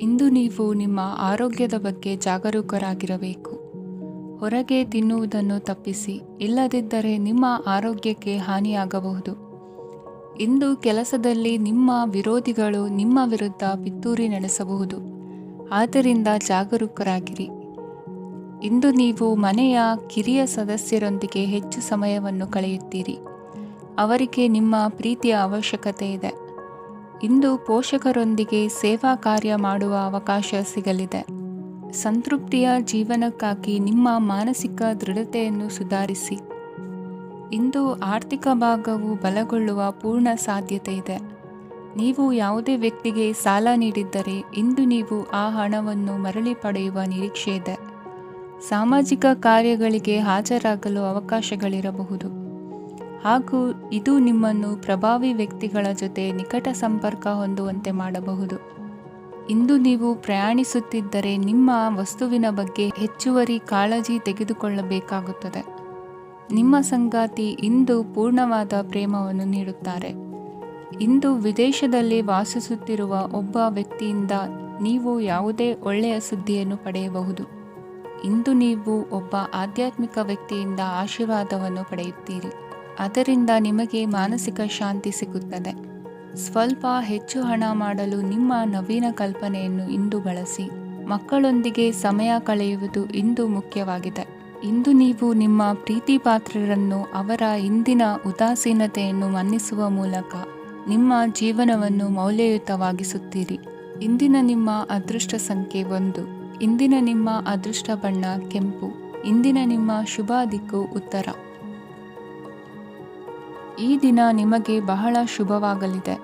ಇಂದು ನೀವು ನಿಮ್ಮ ಆರೋಗ್ಯದ ಬಗ್ಗೆ ಜಾಗರೂಕರಾಗಿರಬೇಕು. ಹೊರಗೆ ತಿನ್ನುವುದನ್ನು ತಪ್ಪಿಸಿ, ಇಲ್ಲದಿದ್ದರೆ ನಿಮ್ಮ ಆರೋಗ್ಯಕ್ಕೆ ಹಾನಿಯಾಗಬಹುದು. ಇಂದು ಕೆಲಸದಲ್ಲಿ ನಿಮ್ಮ ವಿರೋಧಿಗಳು ನಿಮ್ಮ ವಿರುದ್ಧ ಪಿತೂರಿ ನಡೆಸಬಹುದು. ಆದ್ದರಿಂದ ಜಾಗರೂಕರಾಗಿರಿ. ಇಂದು ನೀವು ಮನೆಯ ಕಿರಿಯ ಸದಸ್ಯರೊಂದಿಗೆ ಹೆಚ್ಚು ಸಮಯವನ್ನು ಕಳೆಯುತ್ತೀರಿ. ಅವರಿಗೆ ನಿಮ್ಮ ಪ್ರೀತಿಯ ಅವಶ್ಯಕತೆ ಇದೆ. ಇಂದು ಪೋಷಕರೊಂದಿಗೆ ಸೇವಾ ಕಾರ್ಯ ಮಾಡುವ ಅವಕಾಶ ಸಿಗಲಿದೆ. ಸಂತೃಪ್ತಿಯ ಜೀವನಕ್ಕಾಗಿ ನಿಮ್ಮ ಮಾನಸಿಕ ದೃಢತೆಯನ್ನು ಸುಧಾರಿಸಿ. ಇಂದು ಆರ್ಥಿಕ ಭಾಗವು ಬಲಗೊಳ್ಳುವ ಪೂರ್ಣ ಸಾಧ್ಯತೆ ಇದೆ. ನೀವು ಯಾವುದೇ ವ್ಯಕ್ತಿಗೆ ಸಾಲ ನೀಡಿದ್ದರೆ ಇಂದು ನೀವು ಆ ಹಣವನ್ನು ಮರಳಿ ಪಡೆಯುವ ನಿರೀಕ್ಷೆ ಇದೆ. ಸಾಮಾಜಿಕ ಕಾರ್ಯಗಳಿಗೆ ಹಾಜರಾಗಲು ಅವಕಾಶಗಳಿರಬಹುದು ಹಾಗೂ ಇದು ನಿಮ್ಮನ್ನು ಪ್ರಭಾವಿ ವ್ಯಕ್ತಿಗಳ ಜೊತೆ ನಿಕಟ ಸಂಪರ್ಕ ಹೊಂದುವಂತೆ ಮಾಡಬಹುದು. ಇಂದು ನೀವು ಪ್ರಯಾಣಿಸುತ್ತಿದ್ದರೆ ನಿಮ್ಮ ವಸ್ತುವಿನ ಬಗ್ಗೆ ಹೆಚ್ಚುವರಿ ಕಾಳಜಿ ತೆಗೆದುಕೊಳ್ಳಬೇಕಾಗುತ್ತದೆ. ನಿಮ್ಮ ಸಂಗಾತಿ ಇಂದು ಪೂರ್ಣವಾದ ಪ್ರೇಮವನ್ನು ನೀಡುತ್ತಾರೆ. ಇಂದು ವಿದೇಶದಲ್ಲಿ ವಾಸಿಸುತ್ತಿರುವ ಒಬ್ಬ ವ್ಯಕ್ತಿಯಿಂದ ನೀವು ಯಾವುದೇ ಒಳ್ಳೆಯ ಸುದ್ದಿಯನ್ನು ಪಡೆಯಬಹುದು. ಇಂದು ನೀವು ಒಬ್ಬ ಆಧ್ಯಾತ್ಮಿಕ ವ್ಯಕ್ತಿಯಿಂದ ಆಶೀರ್ವಾದವನ್ನು ಪಡೆಯುತ್ತೀರಿ. ಅದರಿಂದ ನಿಮಗೆ ಮಾನಸಿಕ ಶಾಂತಿ ಸಿಗುತ್ತದೆ. ಸ್ವಲ್ಪ ಹೆಚ್ಚು ಹಣ ಮಾಡಲು ನಿಮ್ಮ ನವೀನ ಕಲ್ಪನೆಯನ್ನು ಇಂದು ಬಳಸಿ. ಮಕ್ಕಳೊಂದಿಗೆ ಸಮಯ ಕಳೆಯುವುದು ಇಂದು ಮುಖ್ಯವಾಗಿದೆ. ಇಂದು ನೀವು ನಿಮ್ಮ ಪ್ರೀತಿ ಪಾತ್ರರನ್ನು ಅವರ ಇಂದಿನ ಉದಾಸೀನತೆಯನ್ನು ಮನ್ನಿಸುವ ಮೂಲಕ ನಿಮ್ಮ ಜೀವನವನ್ನು ಮೌಲ್ಯಯುತವಾಗಿಸುತ್ತೀರಿ. ಇಂದಿನ ನಿಮ್ಮ ಅದೃಷ್ಟ ಸಂಖ್ಯೆ 1. ಇಂದಿನ ನಿಮ್ಮ ಅದೃಷ್ಟ ಬಣ್ಣ ಕೆಂಪು. ಇಂದಿನ ನಿಮ್ಮ ಶುಭ ದಿಕ್ಕು ಉತ್ತರ. ಈ ದಿನ ನಿಮಗೆ ಬಹಳ ಶುಭವಾಗಲಿದೆ.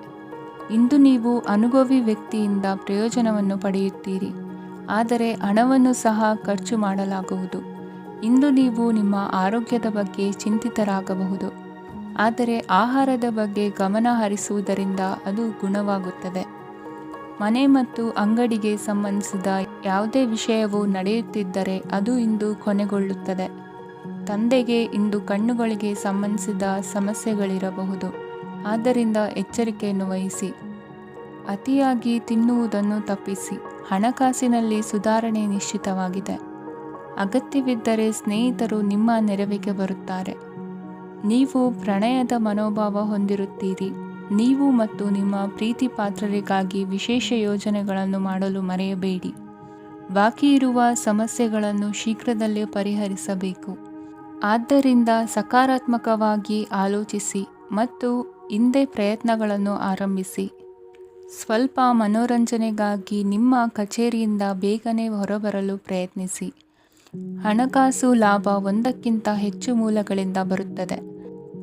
ಇಂದು ನೀವು ಅನುಭವಿ ವ್ಯಕ್ತಿಯಿಂದ ಪ್ರಯೋಜನವನ್ನು ಪಡೆಯುತ್ತೀರಿ, ಆದರೆ ಹಣವನ್ನು ಸಹ ಖರ್ಚು ಮಾಡಲಾಗುವುದು. ಇಂದು ನೀವು ನಿಮ್ಮ ಆರೋಗ್ಯದ ಬಗ್ಗೆ ಚಿಂತಿತರಾಗಬಹುದು, ಆದರೆ ಆಹಾರದ ಬಗ್ಗೆ ಗಮನ ಹರಿಸುವುದರಿಂದ ಅದು ಗುಣವಾಗುತ್ತದೆ. ಮನೆ ಮತ್ತು ಅಂಗಡಿಗೆ ಸಂಬಂಧಿಸಿದ ಯಾವುದೇ ವಿಷಯವು ನಡೆಯುತ್ತಿದ್ದರೆ ಅದು ಇಂದು ಕೊನೆಗೊಳ್ಳುತ್ತದೆ. ತಂದೆಗೆ ಇಂದು ಕಣ್ಣುಗಳಿಗೆ ಸಂಬಂಧಿಸಿದ ಸಮಸ್ಯೆಗಳಿರಬಹುದು, ಆದ್ದರಿಂದ ಎಚ್ಚರಿಕೆಯನ್ನು ವಹಿಸಿ. ಅತಿಯಾಗಿ ತಿನ್ನುವುದನ್ನು ತಪ್ಪಿಸಿ. ಹಣಕಾಸಿನಲ್ಲಿ ಸುಧಾರಣೆ ನಿಶ್ಚಿತವಾಗಿದೆ. ಅಗತ್ಯವಿದ್ದರೆ ಸ್ನೇಹಿತರು ನಿಮ್ಮ ನೆರವಿಗೆ ಬರುತ್ತಾರೆ. ನೀವು ಪ್ರಣಯದ ಮನೋಭಾವ ಹೊಂದಿರುತ್ತೀರಿ. ನೀವು ಮತ್ತು ನಿಮ್ಮ ಪ್ರೀತಿ ಪಾತ್ರರಿಗಾಗಿ ವಿಶೇಷ ಯೋಜನೆಗಳನ್ನು ಮಾಡಲು ಮರೆಯಬೇಡಿ. ಬಾಕಿ ಇರುವ ಸಮಸ್ಯೆಗಳನ್ನು ಶೀಘ್ರದಲ್ಲೇ ಪರಿಹರಿಸಬೇಕು. ಆದ್ದರಿಂದ ಸಕಾರಾತ್ಮಕವಾಗಿ ಆಲೋಚಿಸಿ ಮತ್ತು ಇಂದೇ ಪ್ರಯತ್ನಗಳನ್ನು ಆರಂಭಿಸಿ. ಸ್ವಲ್ಪ ಮನೋರಂಜನೆಗಾಗಿ ನಿಮ್ಮ ಕಚೇರಿಯಿಂದ ಬೇಗನೆ ಹೊರಬರಲು ಪ್ರಯತ್ನಿಸಿ. ಹಣಕಾಸು ಲಾಭ ಒಂದಕ್ಕಿಂತ ಹೆಚ್ಚು ಮೂಲಗಳಿಂದ ಬರುತ್ತದೆ.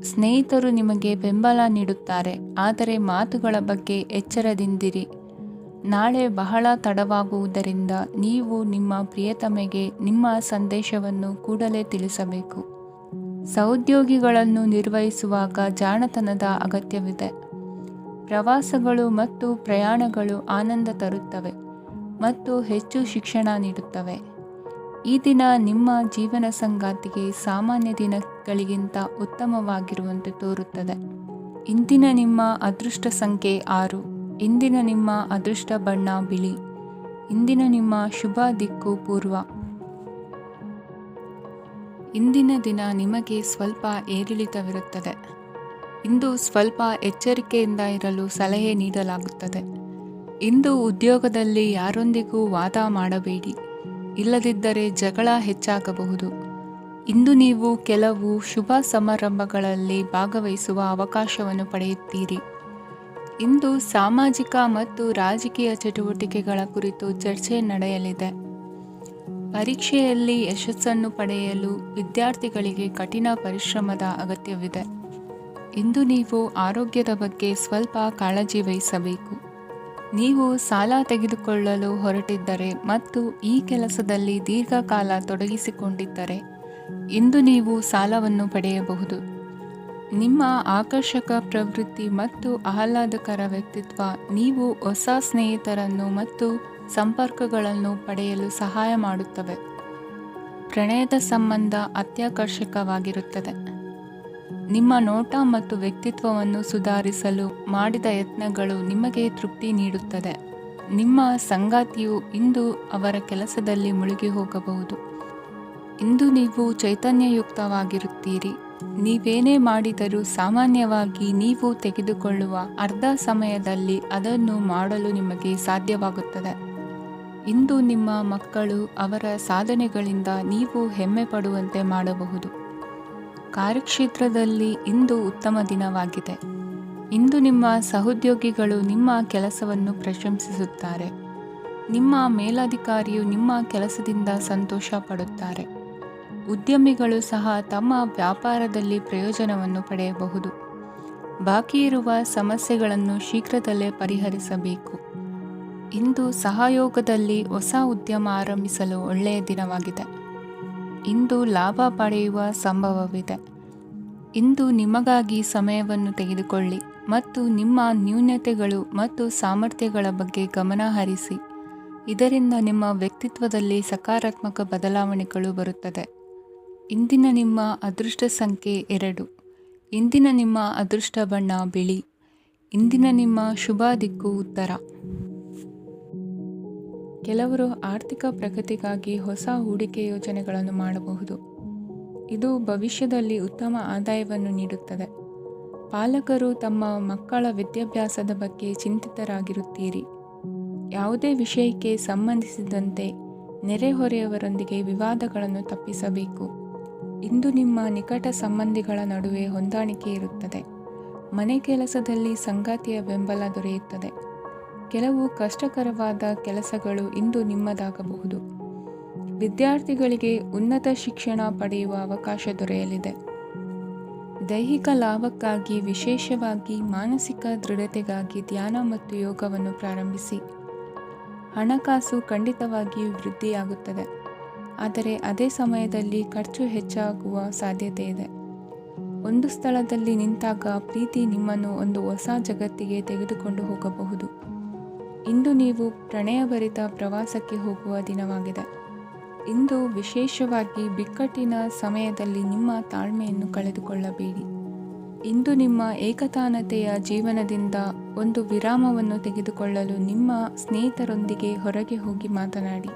ಸ್ನೇಹಿತರು ನಿಮಗೆ ಬೆಂಬಲ ನೀಡುತ್ತಾರೆ, ಆದರೆ ಮಾತುಗಳ ಬಗ್ಗೆ ಎಚ್ಚರದಿಂದಿರಿ. ನಾಳೆ ಬಹಳ ತಡವಾಗುವುದರಿಂದ ನೀವು ನಿಮ್ಮ ಪ್ರಿಯತಮೆಗೆ ನಿಮ್ಮ ಸಂದೇಶವನ್ನು ಕೂಡಲೇ ತಿಳಿಸಬೇಕು. ಸಹೋದ್ಯೋಗಿಗಳನ್ನು ನಿರ್ವಹಿಸುವಾಗ ಜಾಣತನದ ಅಗತ್ಯವಿದೆ. ಪ್ರವಾಸಗಳು ಮತ್ತು ಪ್ರಯಾಣಗಳು ಆನಂದ ತರುತ್ತವೆ ಮತ್ತು ಹೆಚ್ಚು ಶಿಕ್ಷಣ ನೀಡುತ್ತವೆ. ಈ ದಿನ ನಿಮ್ಮ ಜೀವನ ಸಂಗಾತಿಗೆ ಸಾಮಾನ್ಯ ದಿನಗಳಿಗಿಂತ ಉತ್ತಮವಾಗಿರುವಂತೆ ತೋರುತ್ತದೆ. ಇಂದಿನ ನಿಮ್ಮ ಅದೃಷ್ಟ ಸಂಖ್ಯೆ 6. ಇಂದಿನ ನಿಮ್ಮ ಅದೃಷ್ಟ ಬಣ್ಣ ಬಿಳಿ. ಇಂದಿನ ನಿಮ್ಮ ಶುಭ ದಿಕ್ಕು ಪೂರ್ವ. ಇಂದಿನ ದಿನ ನಿಮಗೆ ಸ್ವಲ್ಪ ಏರಿಳಿತವಿರುತ್ತದೆ. ಇಂದು ಸ್ವಲ್ಪ ಎಚ್ಚರಿಕೆಯಿಂದ ಇರಲು ಸಲಹೆ ನೀಡಲಾಗುತ್ತದೆ. ಇಂದು ಉದ್ಯೋಗದಲ್ಲಿ ಯಾರೊಂದಿಗೂ ವಾದ ಮಾಡಬೇಡಿ, ಇಲ್ಲದಿದ್ದರೆ ಜಗಳ ಹೆಚ್ಚಾಗಬಹುದು. ಇಂದು ನೀವು ಕೆಲವು ಶುಭ ಸಮಾರಂಭಗಳಲ್ಲಿ ಭಾಗವಹಿಸುವ ಅವಕಾಶವನ್ನು ಪಡೆಯುತ್ತೀರಿ. ಇಂದು ಸಾಮಾಜಿಕ ಮತ್ತು ರಾಜಕೀಯ ಚಟುವಟಿಕೆಗಳ ಕುರಿತು ಚರ್ಚೆ ನಡೆಯಲಿದೆ. ಪರೀಕ್ಷೆಯಲ್ಲಿ ಯಶಸ್ಸನ್ನು ಪಡೆಯಲು ವಿದ್ಯಾರ್ಥಿಗಳಿಗೆ ಕಠಿಣ ಪರಿಶ್ರಮದ ಅಗತ್ಯವಿದೆ. ಇಂದು ನೀವು ಆರೋಗ್ಯದ ಬಗ್ಗೆ ಸ್ವಲ್ಪ ಕಾಳಜಿ ವಹಿಸಬೇಕು. ನೀವು ಸಾಲ ತೆಗೆದುಕೊಳ್ಳಲು ಹೊರಟಿದ್ದರೆ ಮತ್ತು ಈ ಕೆಲಸದಲ್ಲಿ ದೀರ್ಘಕಾಲ ತೊಡಗಿಸಿಕೊಂಡಿದ್ದರೆ ಇಂದು ನೀವು ಸಾಲವನ್ನು ಪಡೆಯಬಹುದು. ನಿಮ್ಮ ಆಕರ್ಷಕ ಪ್ರವೃತ್ತಿ ಮತ್ತು ಆಹ್ಲಾದಕರ ವ್ಯಕ್ತಿತ್ವ ನೀವು ಹೊಸ ಸ್ನೇಹಿತರನ್ನು ಮತ್ತು ಸಂಪರ್ಕಗಳನ್ನು ಪಡೆಯಲು ಸಹಾಯ ಮಾಡುತ್ತವೆ. ಪ್ರಣಯದ ಸಂಬಂಧ ಅತ್ಯಾಕರ್ಷಕವಾಗಿರುತ್ತದೆ. ನಿಮ್ಮ ನೋಟ ಮತ್ತು ವ್ಯಕ್ತಿತ್ವವನ್ನು ಸುಧಾರಿಸಲು ಮಾಡಿದ ಯತ್ನಗಳು ನಿಮಗೆ ತೃಪ್ತಿ ನೀಡುತ್ತದೆ. ನಿಮ್ಮ ಸಂಗಾತಿಯು ಇಂದು ಅವರ ಕೆಲಸದಲ್ಲಿ ಮುಳುಗಿ ಹೋಗಬಹುದು. ಇಂದು ನೀವು ಚೈತನ್ಯಯುಕ್ತವಾಗಿರುತ್ತೀರಿ. ನೀವೇನೇ ಮಾಡಿದರೂ ಸಾಮಾನ್ಯವಾಗಿ ನೀವು ತೆಗೆದುಕೊಳ್ಳುವ ಅರ್ಧ ಸಮಯದಲ್ಲಿ ಅದನ್ನು ಮಾಡಲು ನಿಮಗೆ ಸಾಧ್ಯವಾಗುತ್ತದೆ. ಇಂದು ನಿಮ್ಮ ಮಕ್ಕಳು ಅವರ ಸಾಧನೆಗಳಿಂದ ನೀವು ಹೆಮ್ಮೆ ಪಡುವಂತೆ ಮಾಡಬಹುದು. ಕಾರ್ಯಕ್ಷೇತ್ರದಲ್ಲಿ ಇಂದು ಉತ್ತಮ ದಿನವಾಗಿದೆ. ಇಂದು ನಿಮ್ಮ ಸಹೋದ್ಯೋಗಿಗಳು ನಿಮ್ಮ ಕೆಲಸವನ್ನು ಪ್ರಶಂಸಿಸುತ್ತಾರೆ. ನಿಮ್ಮ ಮೇಲಧಿಕಾರಿಯು ನಿಮ್ಮ ಕೆಲಸದಿಂದ ಸಂತೋಷ ಪಡುತ್ತಾರೆ. ಉದ್ಯಮಿಗಳು ಸಹ ತಮ್ಮ ವ್ಯಾಪಾರದಲ್ಲಿ ಪ್ರಯೋಜನವನ್ನು ಪಡೆಯಬಹುದು. ಬಾಕಿ ಇರುವ ಸಮಸ್ಯೆಗಳನ್ನು ಶೀಘ್ರದಲ್ಲೇ ಪರಿಹರಿಸಬೇಕು. ಇಂದು ಸಹಯೋಗದಲ್ಲಿ ಹೊಸ ಉದ್ಯಮ ಆರಂಭಿಸಲು ಒಳ್ಳೆಯ ದಿನವಾಗಿದೆ. ಇಂದು ಲಾಭ ಪಡೆಯುವ ಸಂಭವವಿದೆ. ಇಂದು ನಿಮಗಾಗಿ ಸಮಯವನ್ನು ತೆಗೆದುಕೊಳ್ಳಿ ಮತ್ತು ನಿಮ್ಮ ನ್ಯೂನತೆಗಳು ಮತ್ತು ಸಾಮರ್ಥ್ಯಗಳ ಬಗ್ಗೆ ಗಮನ ಹರಿಸಿ. ಇದರಿಂದ ನಿಮ್ಮ ವ್ಯಕ್ತಿತ್ವದಲ್ಲಿ ಸಕಾರಾತ್ಮಕ ಬದಲಾವಣೆಗಳು ಬರುತ್ತದೆ. ಇಂದಿನ ನಿಮ್ಮ ಅದೃಷ್ಟ ಸಂಖ್ಯೆ 2. ಇಂದಿನ ನಿಮ್ಮ ಅದೃಷ್ಟ ಬಣ್ಣ ಬಿಳಿ. ಇಂದಿನ ನಿಮ್ಮ ಶುಭ ದಿಕ್ಕು ಉತ್ತರ. ಕೆಲವರು ಆರ್ಥಿಕ ಪ್ರಗತಿಗಾಗಿ ಹೊಸ ಹೂಡಿಕೆ ಯೋಜನೆಗಳನ್ನು ಮಾಡಬಹುದು. ಇದು ಭವಿಷ್ಯದಲ್ಲಿ ಉತ್ತಮ ಆದಾಯವನ್ನು ನೀಡುತ್ತದೆ. ಪಾಲಕರು ತಮ್ಮ ಮಕ್ಕಳ ವಿದ್ಯಾಭ್ಯಾಸದ ಬಗ್ಗೆ ಚಿಂತಿತರಾಗಿರುತ್ತೀರಿ. ಯಾವುದೇ ವಿಷಯಕ್ಕೆ ಸಂಬಂಧಿಸಿದಂತೆ ನೆರೆಹೊರೆಯವರೊಂದಿಗೆ ವಿವಾದಗಳನ್ನು ತಪ್ಪಿಸಬೇಕು. ಇಂದು ನಿಮ್ಮ ನಿಕಟ ಸಂಬಂಧಿಗಳ ನಡುವೆ ಹೊಂದಾಣಿಕೆ ಇರುತ್ತದೆ. ಮನೆ ಕೆಲಸದಲ್ಲಿ ಸಂಗಾತಿಯ ಬೆಂಬಲ ದೊರೆಯುತ್ತದೆ. ಕೆಲವು ಕಷ್ಟಕರವಾದ ಕೆಲಸಗಳು ಇಂದು ನಿಮ್ಮದಾಗಬಹುದು. ವಿದ್ಯಾರ್ಥಿಗಳಿಗೆ ಉನ್ನತ ಶಿಕ್ಷಣ ಪಡೆಯುವ ಅವಕಾಶ ದೊರೆಯಲಿದೆ. ದೈಹಿಕ ಲಾಭಕ್ಕಾಗಿ, ವಿಶೇಷವಾಗಿ ಮಾನಸಿಕ ದೃಢತೆಗಾಗಿ ಧ್ಯಾನ ಮತ್ತು ಯೋಗವನ್ನು ಪ್ರಾರಂಭಿಸಿ. ಹಣಕಾಸು ಖಂಡಿತವಾಗಿಯೂ ವೃದ್ಧಿಯಾಗುತ್ತದೆ, ಆದರೆ ಅದೇ ಸಮಯದಲ್ಲಿ ಖರ್ಚು ಹೆಚ್ಚಾಗುವ ಸಾಧ್ಯತೆ ಇದೆ. ಒಂದು ಸ್ಥಳದಲ್ಲಿ ನಿಂತಾಗ ಪ್ರೀತಿ ನಿಮ್ಮನ್ನು ಒಂದು ಹೊಸ ಜಗತ್ತಿಗೆ ತೆಗೆದುಕೊಂಡು ಹೋಗಬಹುದು. ಇಂದು ನೀವು ಪ್ರಣಯಭರಿತ ಪ್ರವಾಸಕ್ಕೆ ಹೋಗುವ ದಿನವಾಗಿದೆ. ಇಂದು ವಿಶೇಷವಾಗಿ ಬಿಕ್ಕಟ್ಟಿನ ಸಮಯದಲ್ಲಿ ನಿಮ್ಮ ತಾಳ್ಮೆಯನ್ನು ಕಳೆದುಕೊಳ್ಳಬೇಡಿ. ಇಂದು ನಿಮ್ಮ ಏಕತಾನತೆಯ ಜೀವನದಿಂದ ಒಂದು ವಿರಾಮವನ್ನು ತೆಗೆದುಕೊಳ್ಳಲು ನಿಮ್ಮ ಸ್ನೇಹಿತರೊಂದಿಗೆ ಹೊರಗೆ ಹೋಗಿ ಮಾತನಾಡಿ.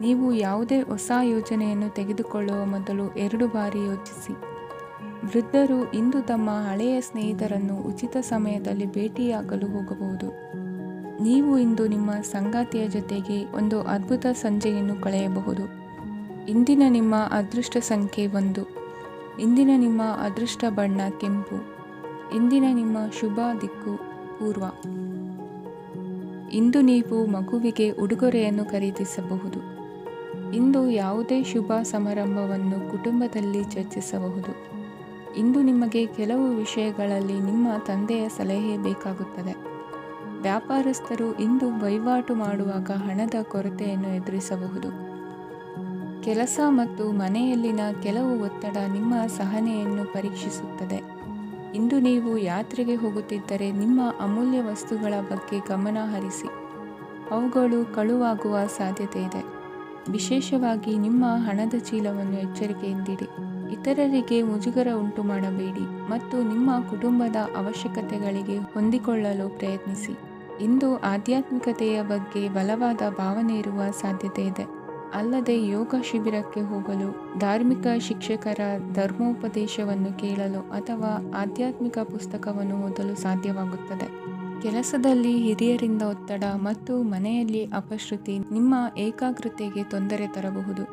ನೀವು ಯಾವುದೇ ಹೊಸ ಯೋಜನೆಯನ್ನು ತೆಗೆದುಕೊಳ್ಳುವ ಮೊದಲು 2 ಬಾರಿ ಯೋಚಿಸಿ. ವೃದ್ಧರು ಇಂದು ತಮ್ಮ ಹಳೆಯ ಸ್ನೇಹಿತರನ್ನು ಉಚಿತ ಸಮಯದಲ್ಲಿ ಭೇಟಿಯಾಗಲು ಹೋಗಬಹುದು. ನೀವು ಇಂದು ನಿಮ್ಮ ಸಂಗಾತಿಯ ಜೊತೆಗೆ ಒಂದು ಅದ್ಭುತ ಸಂಜೆಯನ್ನು ಕಳೆಯಬಹುದು. ಇಂದಿನ ನಿಮ್ಮ ಅದೃಷ್ಟ ಸಂಖ್ಯೆ 1. ಇಂದಿನ ನಿಮ್ಮ ಅದೃಷ್ಟ ಬಣ್ಣ ಕೆಂಪು. ಇಂದಿನ ನಿಮ್ಮ ಶುಭ ದಿಕ್ಕು ಪೂರ್ವ. ಇಂದು ನೀವು ಮಗುವಿಗೆ ಉಡುಗೊರೆಯನ್ನು ಖರೀದಿಸಬಹುದು. ಇಂದು ಯಾವುದೇ ಶುಭ ಸಮಾರಂಭವನ್ನು ಕುಟುಂಬದಲ್ಲಿ ಚರ್ಚಿಸಬಹುದು. ಇಂದು ನಿಮಗೆ ಕೆಲವು ವಿಷಯಗಳಲ್ಲಿ ನಿಮ್ಮ ತಂದೆಯ ಸಲಹೆ ಬೇಕಾಗುತ್ತದೆ. ವ್ಯಾಪಾರಸ್ಥರು ಇಂದು ವಹಿವಾಟು ಮಾಡುವಾಗ ಹಣದ ಕೊರತೆಯನ್ನು ಎದುರಿಸಬಹುದು. ಕೆಲಸ ಮತ್ತು ಮನೆಯಲ್ಲಿನ ಕೆಲವು ಒತ್ತಡ ನಿಮ್ಮ ಸಹನೆಯನ್ನು ಪರೀಕ್ಷಿಸುತ್ತದೆ. ಇಂದು ನೀವು ಯಾತ್ರೆಗೆ ಹೋಗುತ್ತಿದ್ದರೆ ನಿಮ್ಮ ಅಮೂಲ್ಯ ವಸ್ತುಗಳ ಬಗ್ಗೆ ಗಮನ ಹರಿಸಿ. ಅವುಗಳು ಕಳುವಾಗುವ ಸಾಧ್ಯತೆ ಇದೆ. ವಿಶೇಷವಾಗಿ ನಿಮ್ಮ ಹಣದ ಚೀಲವನ್ನು ಎಚ್ಚರಿಕೆಯಿಂದಿಡಿ. ಇತರರಿಗೆ ಮುಜುಗರ ಉಂಟು ಮಾಡಬೇಡಿ ಮತ್ತು ನಿಮ್ಮ ಕುಟುಂಬದ ಅವಶ್ಯಕತೆಗಳಿಗೆ ಹೊಂದಿಕೊಳ್ಳಲು ಪ್ರಯತ್ನಿಸಿ. ಇಂದು ಆಧ್ಯಾತ್ಮಿಕತೆಯ ಬಗ್ಗೆ ಬಲವಾದ ಭಾವನೆ ಇರುವ ಸಾಧ್ಯತೆ ಇದೆ. ಅಲ್ಲದೆ ಯೋಗ ಶಿಬಿರಕ್ಕೆ ಹೋಗಲು, ಧಾರ್ಮಿಕ ಶಿಕ್ಷಕರ ಧರ್ಮೋಪದೇಶವನ್ನು ಕೇಳಲು ಅಥವಾ ಆಧ್ಯಾತ್ಮಿಕ ಪುಸ್ತಕವನ್ನು ಓದಲು ಸಾಧ್ಯವಾಗುತ್ತದೆ. ಕೆಲಸದಲ್ಲಿ ಹಿರಿಯರಿಂದ ಒತ್ತಡ ಮತ್ತು ಮನೆಯಲ್ಲಿ ಅಪಶ್ರುತಿ ನಿಮ್ಮ ಏಕಾಗ್ರತೆಗೆ ತೊಂದರೆ ತರಬಹುದು.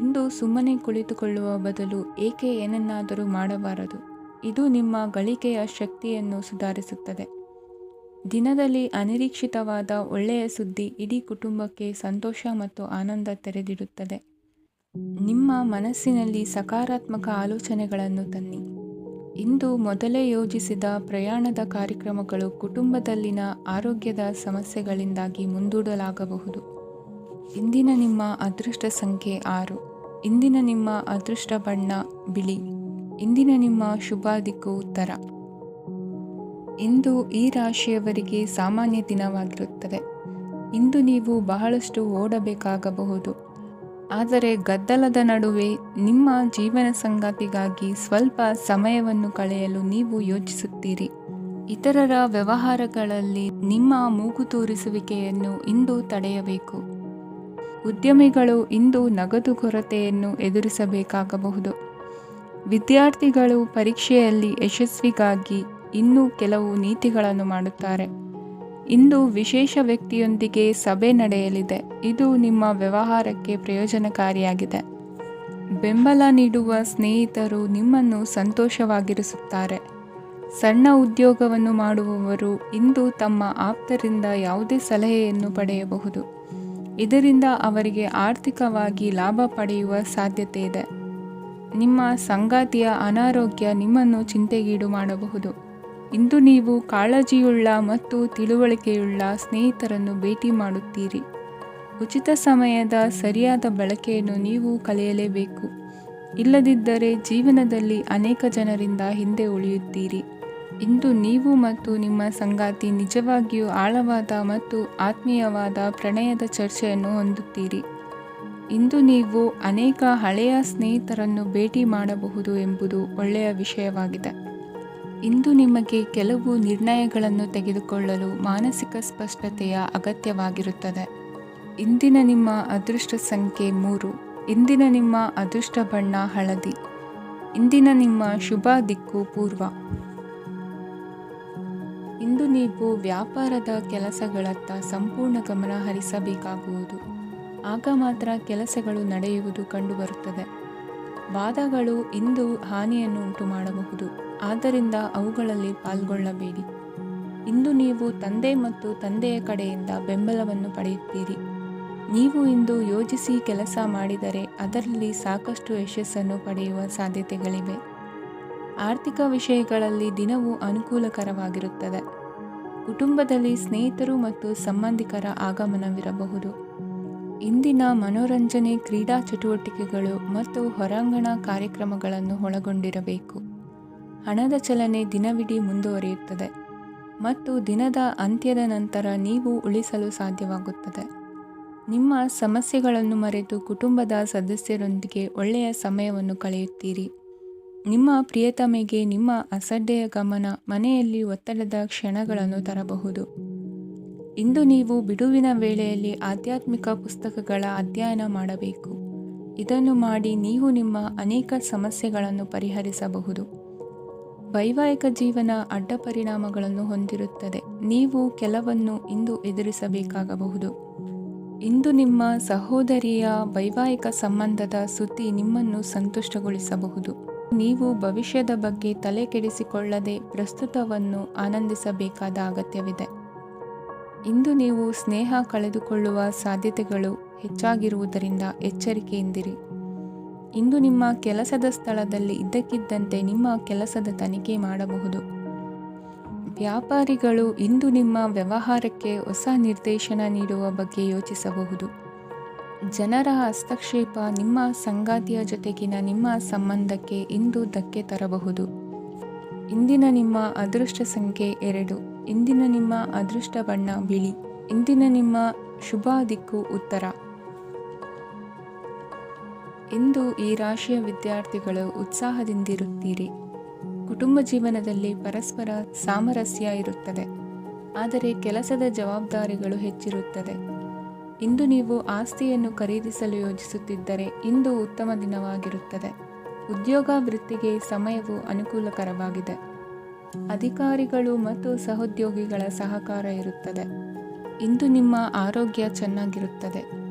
ಇಂದು ಸುಮ್ಮನೆ ಕುಳಿತುಕೊಳ್ಳುವ ಬದಲು ಏಕೆ ಏನನ್ನಾದರೂ ಮಾಡಬಾರದು. ಇದು ನಿಮ್ಮ ಗಳಿಕೆಯ ಶಕ್ತಿಯನ್ನು ಸುಧಾರಿಸುತ್ತದೆ. ದಿನದಲ್ಲಿ ಅನಿರೀಕ್ಷಿತವಾದ ಒಳ್ಳೆಯ ಸುದ್ದಿ ಇಡೀ ಕುಟುಂಬಕ್ಕೆ ಸಂತೋಷ ಮತ್ತು ಆನಂದ ತೆರೆದಿಡುತ್ತದೆ. ನಿಮ್ಮ ಮನಸ್ಸಿನಲ್ಲಿ ಸಕಾರಾತ್ಮಕ ಆಲೋಚನೆಗಳನ್ನು ತನ್ನಿ. ಇಂದು ಮೊದಲೇ ಯೋಜಿಸಿದ ಪ್ರಯಾಣದ ಕಾರ್ಯಕ್ರಮಗಳು ಕುಟುಂಬದಲ್ಲಿನ ಆರೋಗ್ಯದ ಸಮಸ್ಯೆಗಳಿಂದಾಗಿ ಮುಂದೂಡಲಾಗಬಹುದು. ಇಂದಿನ ನಿಮ್ಮ ಅದೃಷ್ಟ ಸಂಖ್ಯೆ 6. ಇಂದಿನ ನಿಮ್ಮ ಅದೃಷ್ಟ ಬಣ್ಣ ಬಿಳಿ. ಇಂದಿನ ನಿಮ್ಮ ಶುಭ ದಿಕ್ಕು ಉತ್ತರ. ಇಂದು ಈ ರಾಶಿಯವರಿಗೆ ಸಾಮಾನ್ಯ ದಿನವಾಗಿರುತ್ತದೆ. ಇಂದು ನೀವು ಬಹಳಷ್ಟು ಓಡಬೇಕಾಗಬಹುದು. ಆದರೆ ಗದ್ದಲದ ನಡುವೆ ನಿಮ್ಮ ಜೀವನ ಸಂಗಾತಿಗಾಗಿ ಸ್ವಲ್ಪ ಸಮಯವನ್ನು ಕಳೆಯಲು ನೀವು ಯೋಚಿಸುತ್ತೀರಿ. ಇತರರ ವ್ಯವಹಾರಗಳಲ್ಲಿ ನಿಮ್ಮ ಮೂಗು ತೂರಿಸುವಿಕೆಯನ್ನು ಇಂದು ತಡೆಯಬೇಕು. ಉದ್ಯಮಿಗಳು ಇಂದು ನಗದು ಕೊರತೆಯನ್ನು ಎದುರಿಸಬೇಕಾಗಬಹುದು. ವಿದ್ಯಾರ್ಥಿಗಳು ಪರೀಕ್ಷೆಯಲ್ಲಿ ಯಶಸ್ವಿಗಾಗಿ ಇನ್ನೂ ಕೆಲವು ನೀತಿಗಳನ್ನು ಮಾಡುತ್ತಾರೆ. ಇಂದು ವಿಶೇಷ ವ್ಯಕ್ತಿಯೊಂದಿಗೆ ಸಭೆ ನಡೆಯಲಿದೆ. ಇದು ನಿಮ್ಮ ವ್ಯವಹಾರಕ್ಕೆ ಪ್ರಯೋಜನಕಾರಿಯಾಗಿದೆ. ಬೆಂಬಲ ನೀಡುವ ಸ್ನೇಹಿತರು ನಿಮ್ಮನ್ನು ಸಂತೋಷವಾಗಿರಿಸುತ್ತಾರೆ. ಸಣ್ಣ ಉದ್ಯೋಗವನ್ನು ಮಾಡುವವರು ಇಂದು ತಮ್ಮ ಆಪ್ತರಿಂದ ಯಾವುದೇ ಸಲಹೆಯನ್ನು ಪಡೆಯಬಹುದು. ಇದರಿಂದ ಅವರಿಗೆ ಆರ್ಥಿಕವಾಗಿ ಲಾಭ ಪಡೆಯುವ ಸಾಧ್ಯತೆ ಇದೆ. ನಿಮ್ಮ ಸಂಗಾತಿಯ ಅನಾರೋಗ್ಯ ನಿಮ್ಮನ್ನು ಚಿಂತೆಗೀಡು ಮಾಡಬಹುದು. ಇಂದು ನೀವು ಕಾಳಜಿಯುಳ್ಳ ಮತ್ತು ತಿಳುವಳಿಕೆಯುಳ್ಳ ಸ್ನೇಹಿತರನ್ನು ಭೇಟಿ ಮಾಡುತ್ತೀರಿ. ಉಚಿತ ಸಮಯದ ಸರಿಯಾದ ಬಳಕೆಯನ್ನು ನೀವು ಕಲಿಯಲೇಬೇಕು. ಇಲ್ಲದಿದ್ದರೆ ಜೀವನದಲ್ಲಿ ಅನೇಕ ಜನರಿಂದ ಹಿಂದೆ ಉಳಿಯುತ್ತೀರಿ. ಇಂದು ನೀವು ಮತ್ತು ನಿಮ್ಮ ಸಂಗಾತಿ ನಿಜವಾಗಿಯೂ ಆಳವಾದ ಮತ್ತು ಆತ್ಮೀಯವಾದ ಪ್ರಣಯದ ಚರ್ಚೆಯನ್ನು ಹೊಂದುತ್ತೀರಿ. ಇಂದು ನೀವು ಅನೇಕ ಹಳೆಯ ಸ್ನೇಹಿತರನ್ನು ಭೇಟಿ ಮಾಡಬಹುದು ಎಂಬುದು ಒಳ್ಳೆಯ ವಿಷಯವಾಗಿದೆ. ಇಂದು ನಿಮಗೆ ಕೆಲವು ನಿರ್ಣಯಗಳನ್ನು ತೆಗೆದುಕೊಳ್ಳಲು ಮಾನಸಿಕ ಸ್ಪಷ್ಟತೆಯ ಅಗತ್ಯವಾಗಿರುತ್ತದೆ. ಇಂದಿನ ನಿಮ್ಮ ಅದೃಷ್ಟ ಸಂಖ್ಯೆ 3. ಇಂದಿನ ನಿಮ್ಮ ಅದೃಷ್ಟ ಬಣ್ಣ ಹಳದಿ. ಇಂದಿನ ನಿಮ್ಮ ಶುಭ ದಿಕ್ಕು ಪೂರ್ವ. ಇಂದು ನೀವು ವ್ಯಾಪಾರದ ಕೆಲಸಗಳತ್ತ ಸಂಪೂರ್ಣ ಗಮನ ಹರಿಸಬೇಕಾಗುವುದು. ಆಗ ಮಾತ್ರ ಕೆಲಸಗಳು ನಡೆಯುವುದು ಕಂಡುಬರುತ್ತದೆ. ವಾದಗಳು ಇಂದು ಹಾನಿಯನ್ನು ಉಂಟು ಮಾಡಬಹುದು, ಆದ್ದರಿಂದ ಅವುಗಳಲ್ಲಿ ಪಾಲ್ಗೊಳ್ಳಬೇಡಿ. ಇಂದು ನೀವು ತಂದೆ ಮತ್ತು ತಂದೆಯ ಕಡೆಯಿಂದ ಬೆಂಬಲವನ್ನು ಪಡೆಯುತ್ತೀರಿ. ನೀವು ಇಂದು ಯೋಜಿಸಿ ಕೆಲಸ ಮಾಡಿದರೆ ಅದರಲ್ಲಿ ಸಾಕಷ್ಟು ಯಶಸ್ಸನ್ನು ಪಡೆಯುವ ಸಾಧ್ಯತೆಗಳಿವೆ. ಆರ್ಥಿಕ ವಿಷಯಗಳಲ್ಲಿ ದಿನವು ಅನುಕೂಲಕರವಾಗಿರುತ್ತದೆ. ಕುಟುಂಬದಲ್ಲಿ ಸ್ನೇಹಿತರು ಮತ್ತು ಸಂಬಂಧಿಕರ ಆಗಮನವಿರಬಹುದು. ಇಂದಿನ ಮನೋರಂಜನೆ ಕ್ರೀಡಾ ಚಟುವಟಿಕೆಗಳು ಮತ್ತು ಹೊರಾಂಗಣ ಕಾರ್ಯಕ್ರಮಗಳನ್ನು ಒಳಗೊಂಡಿರಬೇಕು. ಹಣದ ಚಲನೆ ದಿನವಿಡೀ ಮುಂದುವರಿಯುತ್ತದೆ ಮತ್ತು ದಿನದ ಅಂತ್ಯದ ನಂತರ ನೀವು ಉಳಿಸಲು ಸಾಧ್ಯವಾಗುತ್ತದೆ. ನಿಮ್ಮ ಸಮಸ್ಯೆಗಳನ್ನು ಮರೆತು ಕುಟುಂಬದ ಸದಸ್ಯರೊಂದಿಗೆ ಒಳ್ಳೆಯ ಸಮಯವನ್ನು ಕಳೆಯುತ್ತೀರಿ. ನಿಮ್ಮ ಪ್ರಿಯತಮೆಗೆ ನಿಮ್ಮ ಅಸಡ್ಡೆಯ ಗಮನ ಮನೆಯಲ್ಲಿ ಒತ್ತಡದ ಕ್ಷಣಗಳನ್ನು ತರಬಹುದು. ಇಂದು ನೀವು ಬಿಡುವಿನ ವೇಳೆಯಲ್ಲಿ ಆಧ್ಯಾತ್ಮಿಕ ಪುಸ್ತಕಗಳ ಅಧ್ಯಯನ ಮಾಡಬೇಕು. ಇದನ್ನು ಮಾಡಿ ನೀವು ನಿಮ್ಮ ಅನೇಕ ಸಮಸ್ಯೆಗಳನ್ನು ಪರಿಹರಿಸಬಹುದು. ವೈವಾಹಿಕ ಜೀವನ ಅಡ್ಡ ಪರಿಣಾಮಗಳನ್ನು ಹೊಂದಿರುತ್ತದೆ. ನೀವು ಕೆಲವನ್ನು ಇಂದು ಎದುರಿಸಬೇಕಾಗಬಹುದು. ಇಂದು ನಿಮ್ಮ ಸಹೋದರಿಯ ವೈವಾಹಿಕ ಸಂಬಂಧದ ಸುದ್ದಿ ನಿಮ್ಮನ್ನು ಸಂತುಷ್ಟಗೊಳಿಸಬಹುದು. ನೀವು ಭವಿಷ್ಯದ ಬಗ್ಗೆ ತಲೆ ಕೆಡಿಸಿಕೊಳ್ಳದೆ ಪ್ರಸ್ತುತವನ್ನು ಆನಂದಿಸಬೇಕಾದ ಅಗತ್ಯವಿದೆ. ಇಂದು ನೀವು ಸ್ನೇಹ ಕಳೆದುಕೊಳ್ಳುವ ಸಾಧ್ಯತೆಗಳು ಹೆಚ್ಚಾಗಿರುವುದರಿಂದ ಎಚ್ಚರಿಕೆಯಿಂದಿರಿ. ಇಂದು ನಿಮ್ಮ ಕೆಲಸದ ಸ್ಥಳದಲ್ಲಿ ಇದ್ದಕ್ಕಿದ್ದಂತೆ ನಿಮ್ಮ ಕೆಲಸದ ತನಿಖೆ ಮಾಡಬಹುದು. ವ್ಯಾಪಾರಿಗಳು ಇಂದು ನಿಮ್ಮ ವ್ಯವಹಾರಕ್ಕೆ ಹೊಸ ನಿರ್ದೇಶನ ನೀಡುವ ಬಗ್ಗೆ ಯೋಚಿಸಬಹುದು. ಜನರ ಹಸ್ತಕ್ಷೇಪ ನಿಮ್ಮ ಸಂಗಾತಿಯ ಜೊತೆಗಿನ ನಿಮ್ಮ ಸಂಬಂಧಕ್ಕೆ ಇಂದು ಧಕ್ಕೆ ತರಬಹುದು. ಇಂದಿನ ನಿಮ್ಮ ಅದೃಷ್ಟ ಸಂಖ್ಯೆ 2. ಇಂದಿನ ನಿಮ್ಮ ಅದೃಷ್ಟ ಬಣ್ಣ ಬಿಳಿ. ಇಂದಿನ ನಿಮ್ಮ ಶುಭ ದಿಕ್ಕು ಉತ್ತರ. ಇಂದು ಈ ರಾಶಿಯ ವಿದ್ಯಾರ್ಥಿಗಳು ಉತ್ಸಾಹದಿಂದಿರುತ್ತೀರಿ. ಕುಟುಂಬ ಜೀವನದಲ್ಲಿ ಪರಸ್ಪರ ಸಾಮರಸ್ಯ ಇರುತ್ತದೆ, ಆದರೆ ಕೆಲಸದ ಜವಾಬ್ದಾರಿಗಳು ಹೆಚ್ಚಿರುತ್ತದೆ. ಇಂದು ನೀವು ಆಸ್ತಿಯನ್ನು ಖರೀದಿಸಲು ಯೋಜಿಸುತ್ತಿದ್ದರೆ ಇಂದು ಉತ್ತಮ ದಿನವಾಗಿರುತ್ತದೆ. ಉದ್ಯೋಗ ವೃತ್ತಿಗೆ ಸಮಯವು ಅನುಕೂಲಕರವಾಗಿದೆ. ಅಧಿಕಾರಿಗಳು ಮತ್ತು ಸಹೋದ್ಯೋಗಿಗಳ ಸಹಕಾರ ಇರುತ್ತದೆ. ಇಂದು ನಿಮ್ಮ ಆರೋಗ್ಯ ಚೆನ್ನಾಗಿರುತ್ತದೆ.